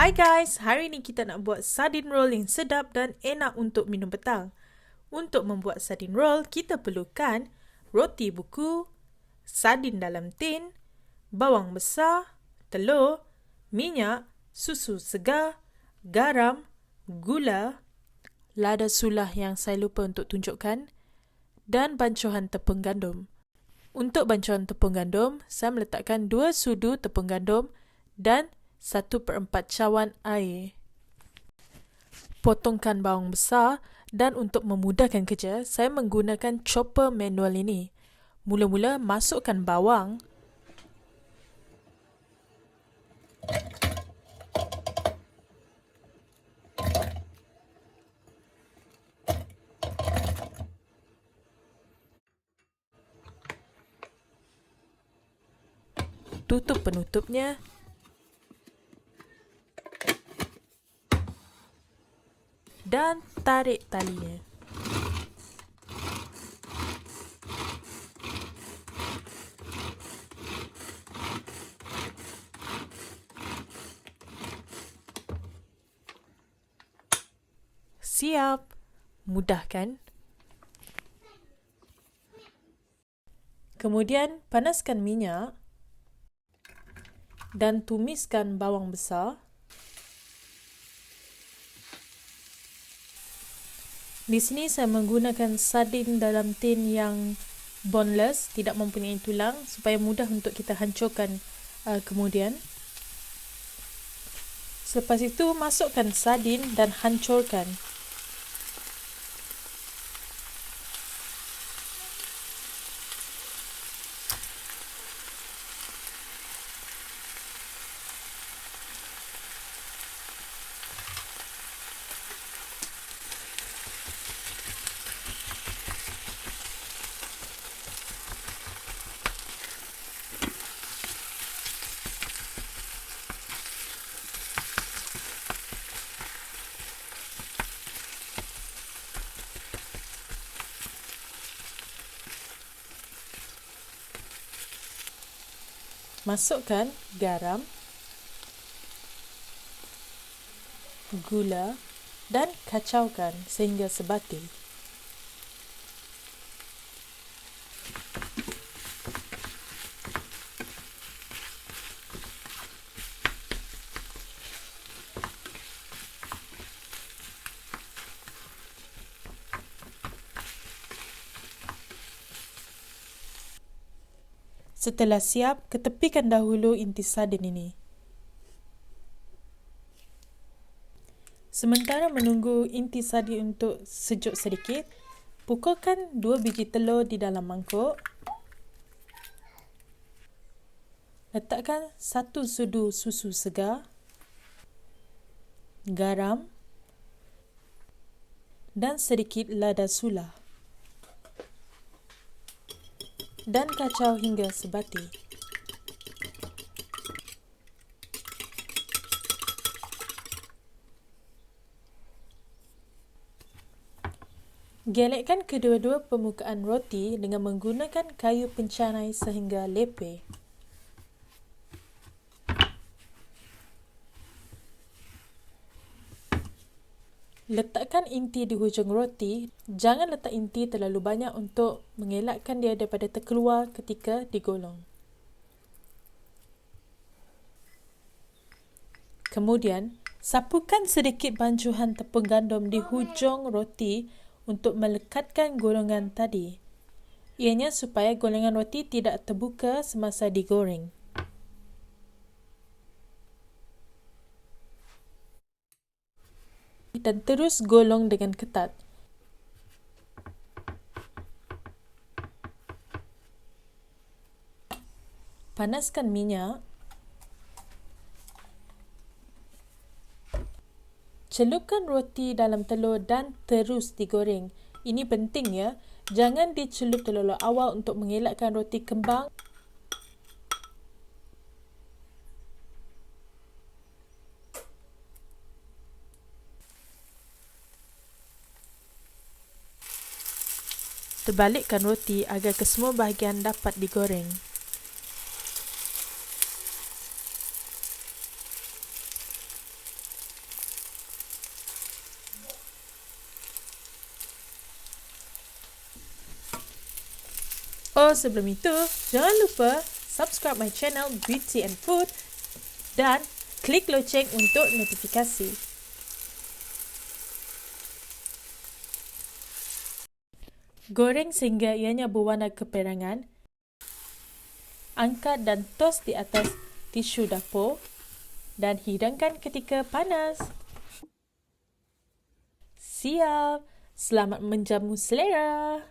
Hai guys, hari ni kita nak buat sardine roll yang sedap dan enak untuk minum petang. Untuk membuat sardine roll, kita perlukan roti buku, sardin dalam tin, bawang besar, telur, minyak, susu segar, garam, gula, lada sulah yang saya lupa untuk tunjukkan, dan bancuhan tepung gandum. Untuk bancuhan tepung gandum, saya meletakkan 2 sudu tepung gandum dan 1/4 cawan air. Potongkan bawang besar dan untuk memudahkan kerja, saya menggunakan chopper manual ini. Mula-mula masukkan bawang, tutup penutupnya, dan tarik talinya. Siap! Mudah kan? Kemudian panaskan minyak dan tumiskan bawang besar. Di sini saya menggunakan sardin dalam tin yang boneless, tidak mempunyai tulang, supaya mudah untuk kita hancurkan kemudian. Selepas itu masukkan sardin dan hancurkan. Masukkan garam, gula dan kacaukan sehingga sebati. Setelah siap, ketepikan dahulu inti sardin ini. Sementara menunggu inti sardin untuk sejuk sedikit, pukulkan 2 biji telur di dalam mangkuk. Letakkan 1 sudu susu segar, garam dan sedikit lada sulah. Dan kacau hingga sebati. Gelekkan kedua-dua permukaan roti dengan menggunakan kayu pencanai sehingga lepeh. Letakkan inti di hujung roti. Jangan letak inti terlalu banyak untuk mengelakkan dia daripada terkeluar ketika digolong. Kemudian, sapukan sedikit bancuhan tepung gandum di hujung roti untuk melekatkan golongan tadi. Ianya supaya golongan roti tidak terbuka semasa digoreng. Dan terus golong dengan ketat. Panaskan minyak. Celupkan roti dalam telur dan terus digoreng. Ini penting ya, jangan dicelup terlalu awal untuk mengelakkan roti kembang. Terbalikkan roti agar kesemua bahagian dapat digoreng. Oh, sebelum itu, jangan lupa subscribe my channel Beauty and Food dan klik loceng untuk notifikasi. Goreng sehingga ianya berwarna keperangan. Angkat dan tos di atas tisu dapur dan hidangkan ketika panas. Siap! Selamat menjamu selera!